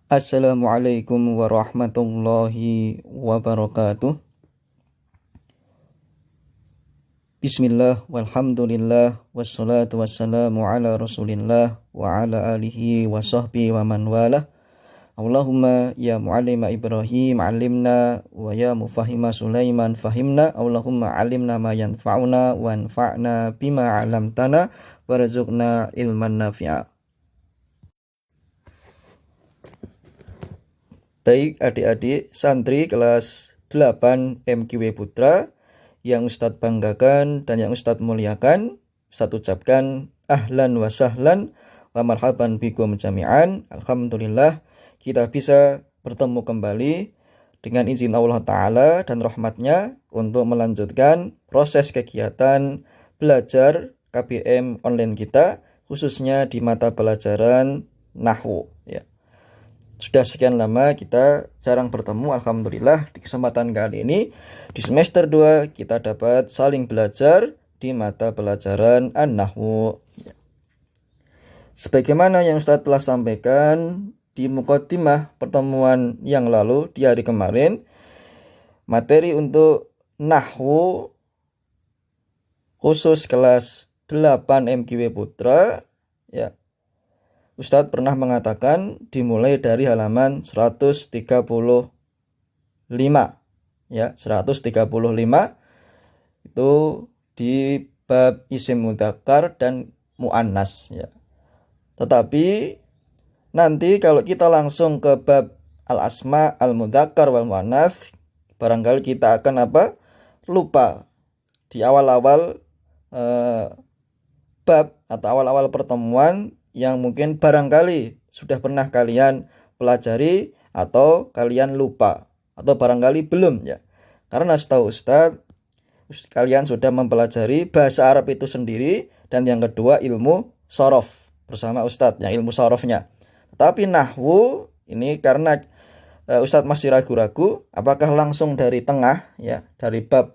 Assalamualaikum warahmatullahi wabarakatuh. Bismillah walhamdulillah wassalatu wassalamu ala rasulillah wa ala alihi wa sahbihi wa man walah. Allahumma ya muallima Ibrahim alimna wa ya mufahima Sulaiman fahimna. Allahumma alimna ma yanfa'una wa anfa'na bima 'allamtana warzuqna ilman nafi'a. Baik adik-adik santri kelas 8 MQW Putra yang Ustadz banggakan dan yang Ustadz muliakan, Ustadz ucapkan ahlan wa sahlan wa marhaban bikum jami'an. Alhamdulillah kita bisa bertemu kembali dengan izin Allah Ta'ala dan rahmatnya untuk melanjutkan proses kegiatan belajar KBM online kita, khususnya di mata pelajaran Nahwu ya. Sudah sekian lama kita jarang bertemu. Alhamdulillah di kesempatan kali ini di semester 2 kita dapat saling belajar di mata pelajaran An-Nahwu. Sebagaimana yang Ustadz telah sampaikan di muqaddimah pertemuan yang lalu di hari kemarin, materi untuk Nahwu khusus kelas 8 MQW Putra ya, Ustadz pernah mengatakan dimulai dari halaman 135 ya, 135 itu di bab isim mudzakkar dan muannas ya. Tetapi nanti kalau kita langsung ke bab al-asma al-mudzakkar wal muannas, barangkali kita akan lupa di awal-awal bab atau awal-awal pertemuan yang mungkin barangkali sudah pernah kalian pelajari atau kalian lupa atau barangkali belum ya. Karena setahu Ustadz kalian sudah mempelajari bahasa Arab itu sendiri dan yang kedua ilmu shorof bersama Ustadz yang ilmu shorofnya. Tetapi Nahwu ini karena Ustadz masih ragu-ragu apakah langsung dari tengah ya, dari bab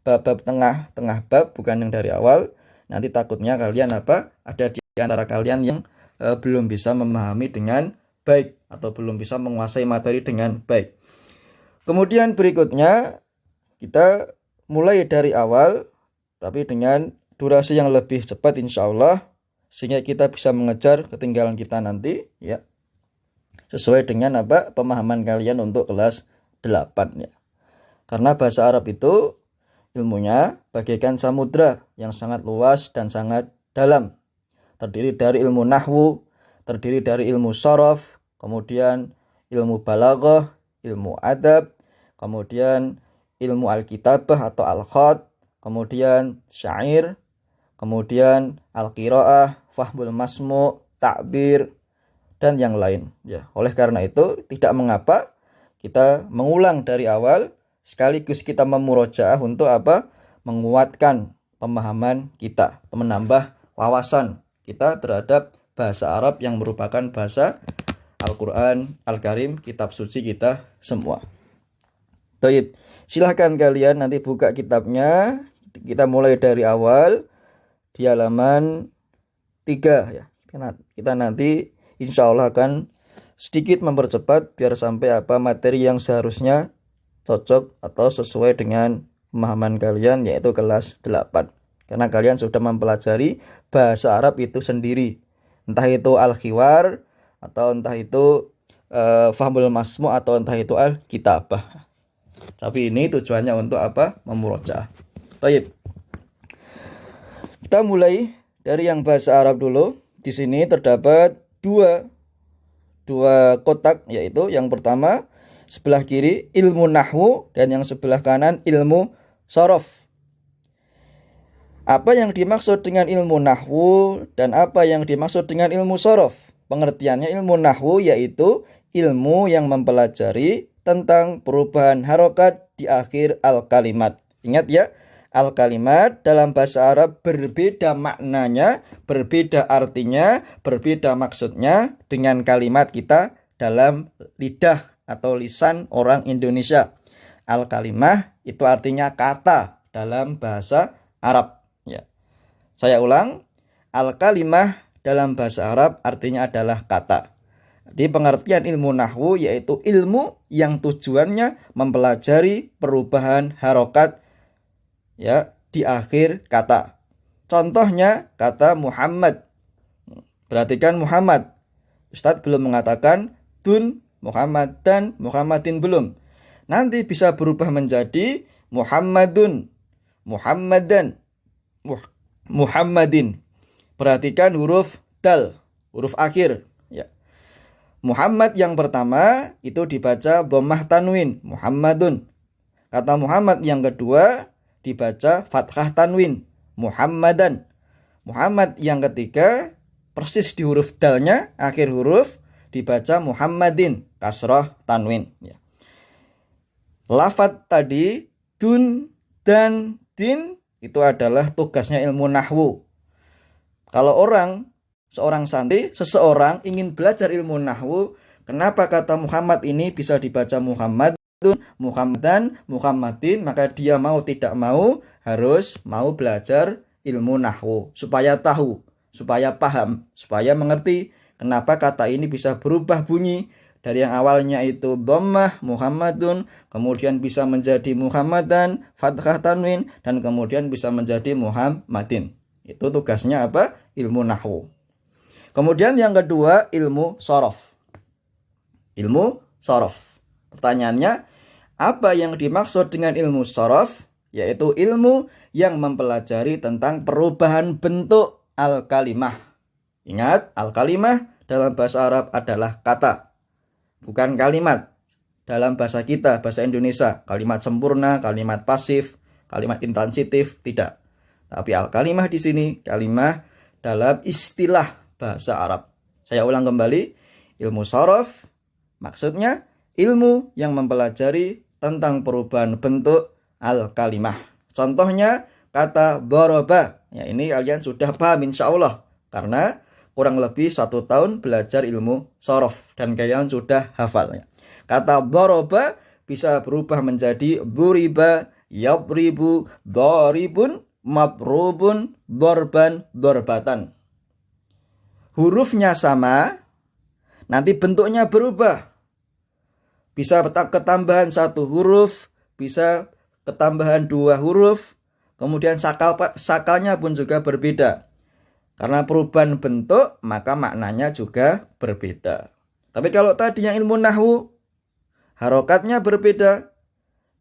tengah bab bukan yang dari awal. Nanti takutnya kalian ada di antara kalian yang belum bisa memahami dengan baik atau belum bisa menguasai materi dengan baik. Kemudian berikutnya kita mulai dari awal tapi dengan durasi yang lebih cepat insyaallah, sehingga kita bisa mengejar ketinggalan kita nanti ya, sesuai dengan pemahaman kalian untuk kelas 8 ya. Karena bahasa Arab itu ilmunya bagaikan samudra yang sangat luas dan sangat dalam. Terdiri dari ilmu nahwu, terdiri dari ilmu shorof, kemudian ilmu balaghah, ilmu adab, kemudian ilmu al-kitabah atau al-khat, kemudian syair, kemudian al-qiraah, fahmul masmu', takbir, dan yang lain ya. Oleh karena itu tidak mengapa kita mengulang dari awal, sekaligus kita memurojaah untuk menguatkan pemahaman kita, menambah wawasan kita terhadap bahasa Arab yang merupakan bahasa Al-Quran Al-Karim, kitab suci kita semua. Baik, silahkan kalian nanti buka kitabnya. Kita mulai dari awal di halaman 3 ya. Kita nanti insya Allah akan sedikit mempercepat biar sampai materi yang seharusnya cocok atau sesuai dengan pemahaman kalian, yaitu kelas 8. Karena kalian sudah mempelajari bahasa Arab itu sendiri. Entah itu al-khiwar atau entah itu fahmul masmu' atau entah itu al-kitabah. Tapi ini tujuannya untuk memurojaah. Baik. Kita mulai dari yang bahasa Arab dulu. Di sini terdapat dua kotak, yaitu yang pertama sebelah kiri ilmu nahwu dan yang sebelah kanan ilmu shorof. Apa yang dimaksud dengan ilmu nahwu dan apa yang dimaksud dengan ilmu shorof? Pengertiannya ilmu nahwu yaitu ilmu yang mempelajari tentang perubahan harokat di akhir al-kalimat. Ingat ya, al-kalimat dalam bahasa Arab berbeda maknanya, berbeda artinya, berbeda maksudnya dengan kalimat kita dalam lidah atau lisan orang Indonesia. Al-kalimah itu artinya kata dalam bahasa Arab ya. Saya ulang, al-kalimah dalam bahasa Arab artinya adalah kata. Di pengertian ilmu nahwu yaitu ilmu yang tujuannya mempelajari perubahan harokat ya di akhir kata. Contohnya kata Muhammad. Perhatikan Muhammad. Ustadz belum mengatakan dun Muhammad dan Muhammadin belum. Nanti bisa berubah menjadi Muhammadun, Muhammadan, Muhammadin. Perhatikan huruf dal, huruf akhir ya. Muhammad yang pertama itu dibaca dhammah tanwin, Muhammadun. Kata Muhammad yang kedua dibaca fathah tanwin, Muhammadan. Muhammad yang ketiga persis di huruf dalnya, akhir huruf dibaca Muhammadin, kasrah tanwin ya. Lafadz tadi dun dan din itu adalah tugasnya ilmu nahwu. Kalau seorang santri, seseorang ingin belajar ilmu nahwu, kenapa kata Muhammad ini bisa dibaca Muhammadun, Muhammadan, Muhammadin, maka dia mau tidak mau harus mau belajar ilmu nahwu supaya tahu, supaya paham, supaya mengerti kenapa kata ini bisa berubah bunyi dari yang awalnya itu dhammah Muhammadun, kemudian bisa menjadi Muhammadan, fathah tanwin, dan kemudian bisa menjadi Muhammadin. Itu tugasnya apa? Ilmu nahwu. Kemudian yang kedua ilmu shorof. Ilmu shorof. Pertanyaannya, apa yang dimaksud dengan ilmu shorof? Yaitu ilmu yang mempelajari tentang perubahan bentuk al-kalimah. Ingat, al-kalimah dalam bahasa Arab adalah kata, bukan kalimat. Dalam bahasa kita, bahasa Indonesia, kalimat sempurna, kalimat pasif, kalimat intransitif, tidak. Tapi al-kalimah di sini, kalimah dalam istilah bahasa Arab. Saya ulang kembali, ilmu shorof maksudnya ilmu yang mempelajari tentang perubahan bentuk al-kalimah. Contohnya kata doroba. Ya, ini kalian sudah paham insya Allah, karena kurang lebih 1 tahun belajar ilmu shorof dan kalian sudah hafal. Kata doroba bisa berubah menjadi duriba, yabribu, doribun, mabrubun, dorban, dorbatan. Hurufnya sama, nanti bentuknya berubah. Bisa ketambahan 1 huruf, bisa ketambahan 2 huruf, kemudian sakalnya pun juga berbeda. Karena perubahan bentuk, maka maknanya juga berbeda. Tapi kalau tadi yang ilmu nahwu, harokatnya berbeda,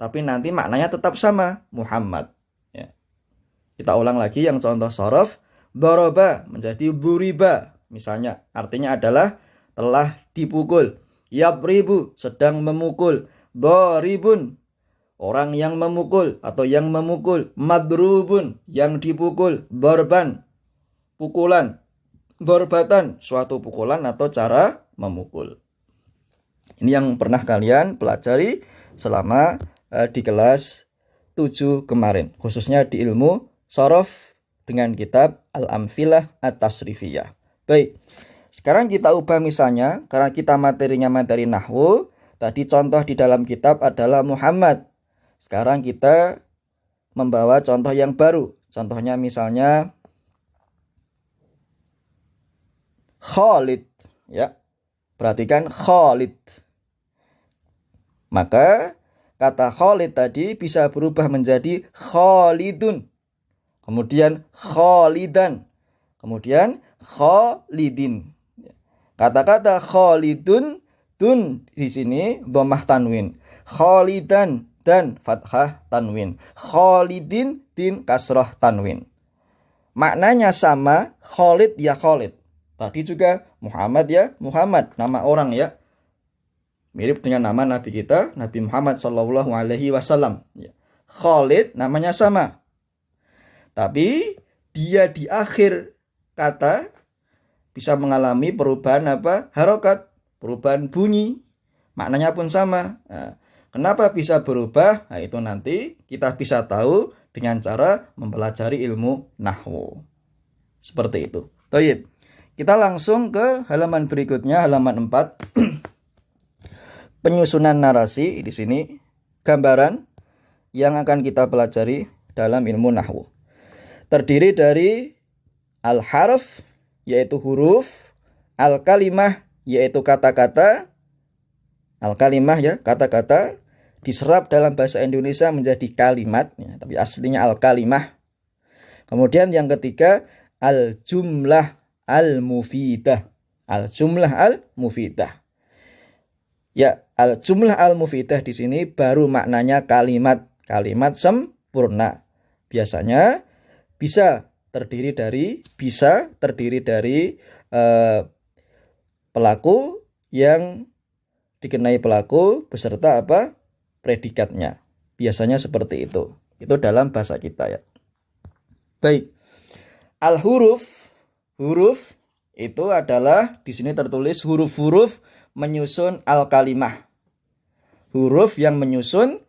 tapi nanti maknanya tetap sama, Muhammad. Ya. Kita ulang lagi yang contoh shorof, doroba menjadi duriba. Misalnya, artinya adalah telah dipukul. Yabribu, sedang memukul. Doribun, orang yang memukul atau yang memukul. Madrubun, yang dipukul. Dorban, pukulan. Dorbatan, suatu pukulan atau cara memukul. Ini yang pernah kalian pelajari selama di kelas 7 kemarin. Khususnya di ilmu shorof dengan kitab Al-Amfilah At-Tasrifiyah. Baik, sekarang kita ubah misalnya, karena kita materinya materi nahwu, tadi contoh di dalam kitab adalah Muhammad. Sekarang kita membawa contoh yang baru. Contohnya misalnya Khalid, ya. Perhatikan Khalid. Maka kata Khalid tadi bisa berubah menjadi Khalidun. Kemudian Khalidan. Kemudian Khalidin. Kata-kata Khalidun, dun di sini dhammah tanwin. Khalidan dan fathah tanwin. Khalidin din kasrah tanwin. Maknanya sama, Khalid ya Khalid. Tadi juga Muhammad ya Muhammad, nama orang ya. Mirip dengan nama Nabi kita, Nabi Muhammad sallallahu alaihi wasallam. Khalid namanya sama. Tapi dia di akhir kata bisa mengalami perubahan harokat, perubahan bunyi. Maknanya pun sama. Nah, kenapa bisa berubah? Nah, itu nanti kita bisa tahu dengan cara mempelajari ilmu nahwu. Seperti itu. Baik. Kita langsung ke halaman berikutnya, halaman 4. Penyusunan narasi di sini, gambaran yang akan kita pelajari dalam ilmu nahwu. Terdiri dari al-harf, yaitu huruf, al-kalimah, yaitu kata-kata al-kalimah ya, kata-kata diserap dalam bahasa Indonesia menjadi kalimat ya, tapi aslinya al-kalimah. Kemudian yang ketiga al-jumlah al-mufidah. Al-jumlah al-mufidah. Ya, al-jumlah al-mufidah di sini baru maknanya kalimat sempurna. Biasanya bisa terdiri dari pelaku yang dikenai pelaku beserta apa? Predikatnya. Biasanya seperti itu. Itu dalam bahasa kita ya. Baik. Al-huruf itu adalah di sini tertulis huruf-huruf menyusun al-kalimah. Huruf yang menyusun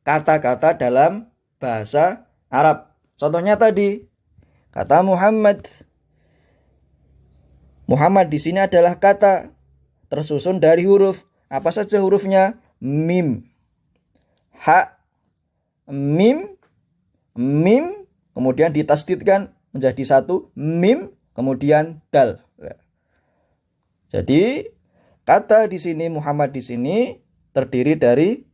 kata-kata dalam bahasa Arab. Contohnya tadi kata Muhammad. Muhammad di sini adalah kata tersusun dari huruf. Apa saja hurufnya? Mim, ha, mim, kemudian ditasdidkan menjadi satu, mim, kemudian dal. Jadi kata di sini Muhammad di sini terdiri dari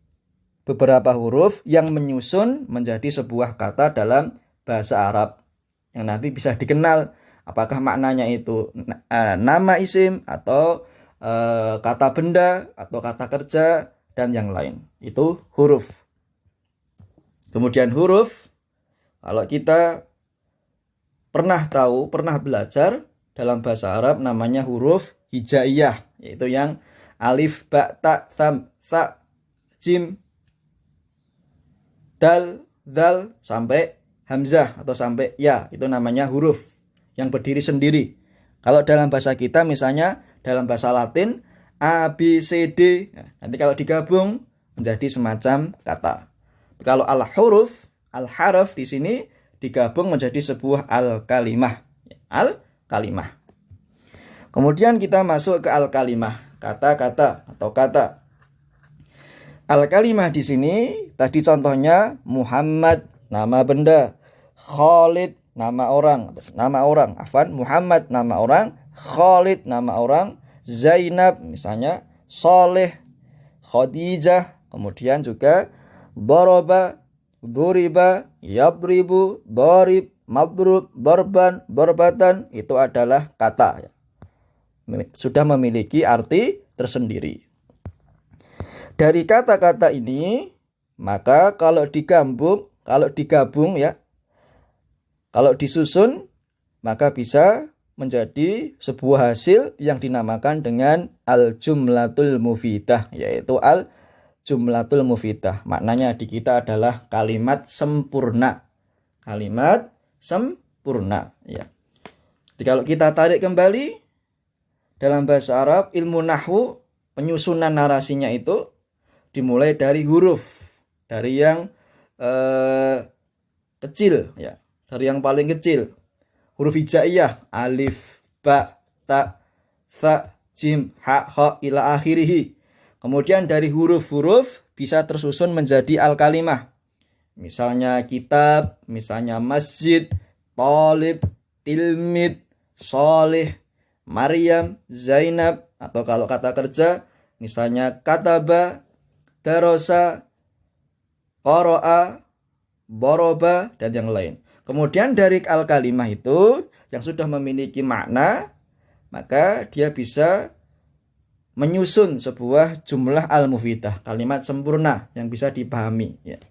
beberapa huruf yang menyusun menjadi sebuah kata dalam bahasa Arab yang nanti bisa dikenal apakah maknanya itu nama isim atau kata benda atau kata kerja dan yang lain. Itu huruf. Kemudian huruf, kalau kita pernah belajar dalam bahasa Arab namanya huruf hijaiyah, yaitu yang alif, ba, ta, tham, sa, jim, dal, dal sampai hamzah atau sampai ya, itu namanya huruf yang berdiri sendiri. Kalau dalam bahasa kita misalnya dalam bahasa Latin A, B, C, D, nanti kalau digabung menjadi semacam kata. Kalau al-huruf, al-haraf di sini digabung menjadi sebuah al-kalimah. Al-kalimah. Kemudian kita masuk ke al-kalimah, kata-kata atau kata. Al-kalimah di sini tadi contohnya Muhammad, nama benda, Khalid, nama orang, Muhammad, nama orang, Khalid, nama orang, Zainab, misalnya, Saleh, Khadijah, kemudian juga Doroba, Duriba, Yadribu, Dorib, Mabrub, Dorban, Dorbatan, itu adalah kata. Sudah memiliki arti tersendiri. Dari kata-kata ini, maka kalau digabung ya, kalau disusun, maka bisa menjadi sebuah hasil yang dinamakan dengan al-jumlatul mufidah, yaitu al-jumlatul mufidah. Maknanya di kita adalah kalimat sempurna. Kalimat sempurna ya. Jadi kalau kita tarik kembali dalam bahasa Arab, ilmu nahwu, penyusunan narasinya itu dimulai dari huruf, dari yang kecil ya, dari yang paling kecil. Huruf hijaiyah, alif, ba, ta, sa, jim, ha, kha, ila akhirih. Kemudian dari huruf-huruf bisa tersusun menjadi al-kalimah. Misalnya kitab, misalnya masjid, talib, tilmid, soleh, Maryam, Zainab, atau kalau kata kerja misalnya kataba, darosa, qara'a, boroba, dan yang lain. Kemudian dari al-kalimah itu yang sudah memiliki makna, maka dia bisa menyusun sebuah jumlah al-mufidah, kalimat sempurna yang bisa dipahami ya.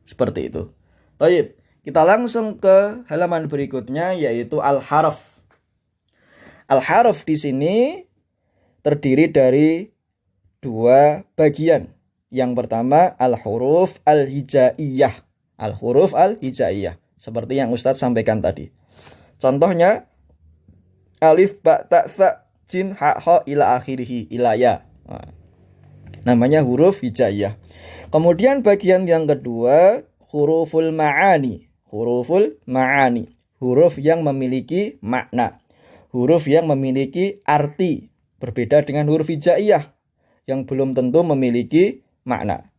Seperti itu. Baik, kita langsung ke halaman berikutnya yaitu al-haraf. Al-haraf di sini terdiri dari dua bagian. Yang pertama al-huruf al-hijaiyah. Al-huruf al-hijaiyah, seperti yang Ustadz sampaikan tadi. Contohnya alif, ba, ta, sa, jim, ha, kha, ila akhirih, ila ya. Namanya huruf hijaiyah. Kemudian bagian yang kedua huruful ma'ani. Huruful ma'ani, huruf yang memiliki makna, huruf yang memiliki arti. Berbeda dengan huruf hijaiyah yang belum tentu memiliki makna.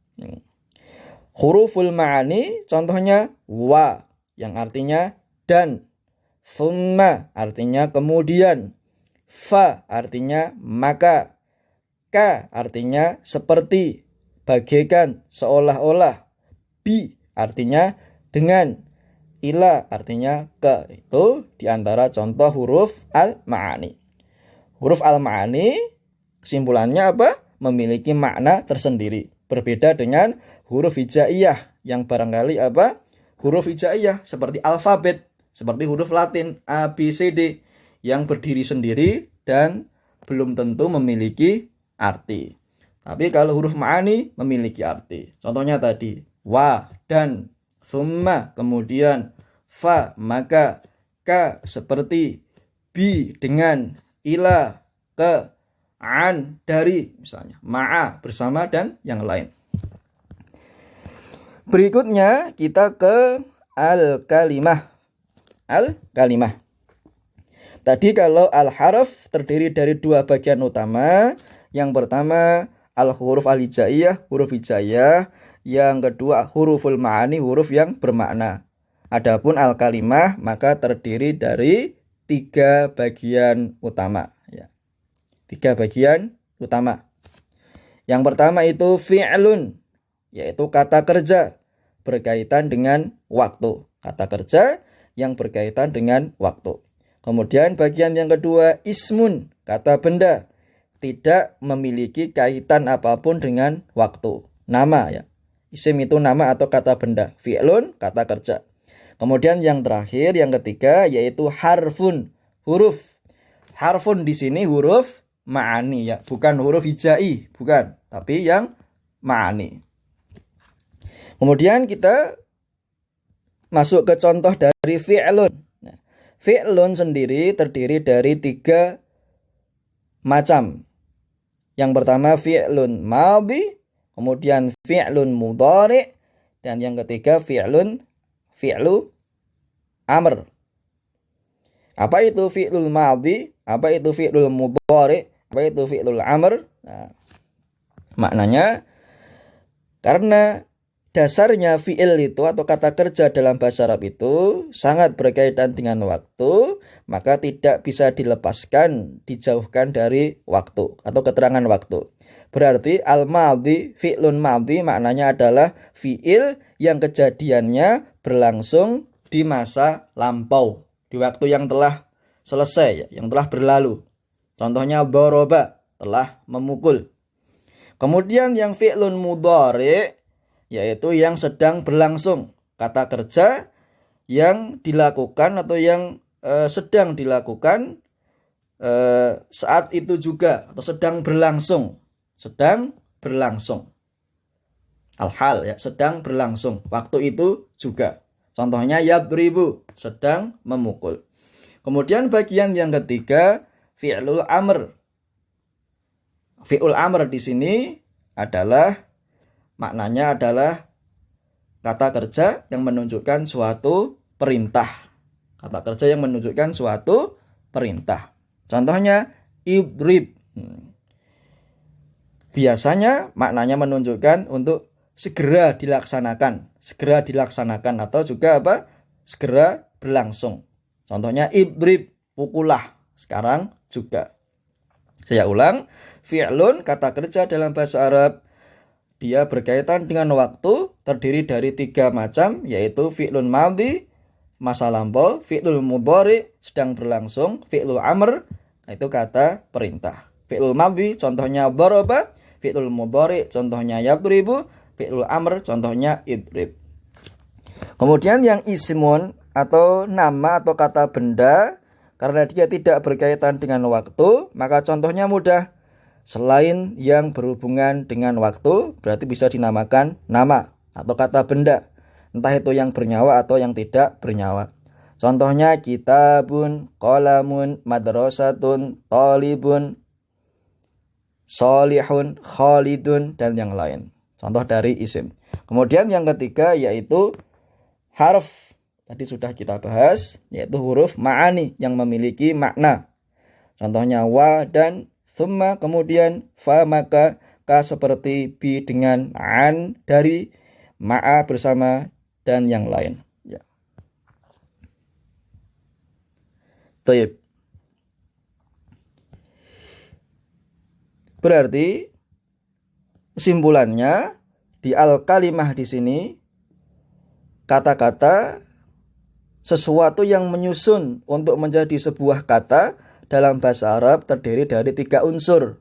Huruful ma'ani contohnya wa yang artinya dan, summa artinya kemudian, fa artinya maka, ka artinya seperti, bagaikan, seolah-olah, bi artinya dengan, ila artinya ke. Itu diantara contoh huruf al-ma'ani. Huruf al-ma'ani kesimpulannya apa? Memiliki makna tersendiri. Berbeda dengan huruf hijaiyah yang barangkali apa? Huruf hijaiyah seperti alfabet, seperti huruf Latin A, B, C, D yang berdiri sendiri dan belum tentu memiliki arti. Tapi kalau huruf ma'ani memiliki arti. Contohnya tadi wa dan, summa kemudian, fa maka, ka seperti, bi dengan, ila ke, an dari misalnya, ma'a bersama dan yang lain. Berikutnya kita ke al-kalimah. Al-kalimah. Tadi kalau al-haraf terdiri dari dua bagian utama. Yang pertama al-huruf al-hijaiyah, huruf hijaiyah. Yang kedua huruful ma'ani, huruf yang bermakna. Adapun al-kalimah maka terdiri dari tiga bagian utama. Ya. Tiga bagian utama. Yang pertama itu fi'lun, yaitu kata kerja berkaitan dengan waktu. Kata kerja yang berkaitan dengan waktu. Kemudian bagian yang kedua ismun, kata benda, tidak memiliki kaitan apapun dengan waktu. Nama ya. Isim itu nama atau kata benda. Fi'lun, kata kerja. Kemudian yang terakhir, yang ketiga yaitu harfun, huruf. Harfun di sini huruf ma'ani ya, bukan huruf hijai, bukan, tapi yang ma'ani. Kemudian kita masuk ke contoh dari fi'lun. Nah, fi'lun sendiri terdiri dari tiga macam. Yang pertama fi'lun madhi, kemudian fi'lun mudhari, dan yang ketiga fi'lu amr. Apa itu fi'lul madhi? Apa itu fi'lul mudhari? Apa itu fi'lul amr? Nah, maknanya karena dasarnya fi'il itu atau kata kerja dalam bahasa Arab itu sangat berkaitan dengan waktu, maka tidak bisa dilepaskan, dijauhkan dari waktu atau keterangan waktu. Berarti al-madhi, fi'lun madhi maknanya adalah fi'il yang kejadiannya berlangsung di masa lampau, di waktu yang telah selesai, yang telah berlalu. Contohnya doroba, telah memukul. Kemudian yang fi'lun mudhari yaitu yang sedang berlangsung, kata kerja yang dilakukan atau yang sedang dilakukan saat itu juga, atau sedang berlangsung al-hal ya, sedang berlangsung waktu itu juga. Contohnya yadribu, sedang memukul. Kemudian bagian yang ketiga fi'lul amr. Fi'ul amr di sini adalah maknanya adalah kata kerja yang menunjukkan suatu perintah. Kata kerja yang menunjukkan suatu perintah. Contohnya idrib. Biasanya maknanya menunjukkan untuk segera dilaksanakan atau juga apa? Segera berlangsung. Contohnya idrib, pukullah, sekarang juga. Saya ulang, fi'lun kata kerja dalam bahasa Arab, dia berkaitan dengan waktu, terdiri dari tiga macam, yaitu fi'lun madhi, masa lampau, fi'lul mudhari, sedang berlangsung, fi'lul amr, itu kata perintah. Fi'lul madhi contohnya daraba, fi'lul mudhari contohnya yadribu, fi'lul amr contohnya idrib. Kemudian yang ismun atau nama atau kata benda, karena dia tidak berkaitan dengan waktu, maka contohnya mudah. Selain yang berhubungan dengan waktu, berarti bisa dinamakan nama atau kata benda, entah itu yang bernyawa atau yang tidak bernyawa. Contohnya kitabun, qalamun, madrasatun, talibun, solihun, khalidun, dan yang lain. Contoh dari isim. Kemudian yang ketiga yaitu harf. Tadi sudah kita bahas, yaitu huruf ma'ani yang memiliki makna. Contohnya wa dan summa, kemudian fa maka, ka seperti, bi dengan, an dari, ma'a bersama, dan yang lain. Ya. Taib. Berarti kesimpulannya di al-kalimah di sini kata-kata sesuatu yang menyusun untuk menjadi sebuah kata dalam bahasa Arab terdiri dari 3 unsur.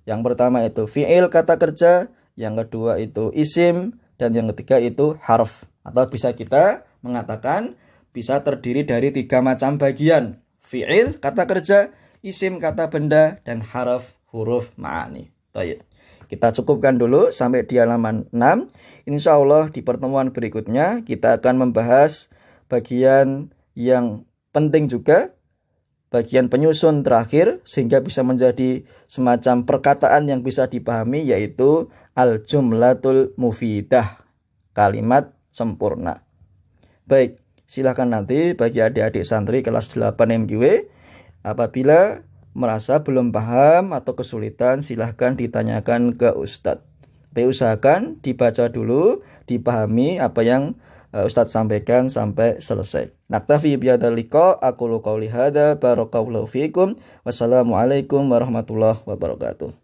Yang pertama itu fi'il, kata kerja, yang kedua itu isim, dan yang ketiga itu harf. Atau bisa kita mengatakan bisa terdiri dari 3 macam bagian. Fi'il, kata kerja, isim, kata benda, dan harf, huruf ma'ani. Baik. Kita cukupkan dulu sampai di halaman 6. Insya Allah di pertemuan berikutnya kita akan membahas bagian yang penting juga, bagian penyusun terakhir, sehingga bisa menjadi semacam perkataan yang bisa dipahami, yaitu al-jumlatul mufidah, kalimat sempurna. Baik, silakan nanti bagi adik-adik santri kelas 8 MGW, apabila merasa belum paham atau kesulitan, silahkan ditanyakan ke Ustadz. Tapi usahakan dibaca dulu, dipahami apa yang Ustadz sampaikan sampai selesai. Naktafi bihadzal liqa, aqulu qouli hadza, barakallahu fiikum. Wassalamualaikum warahmatullahi wabarakatuh.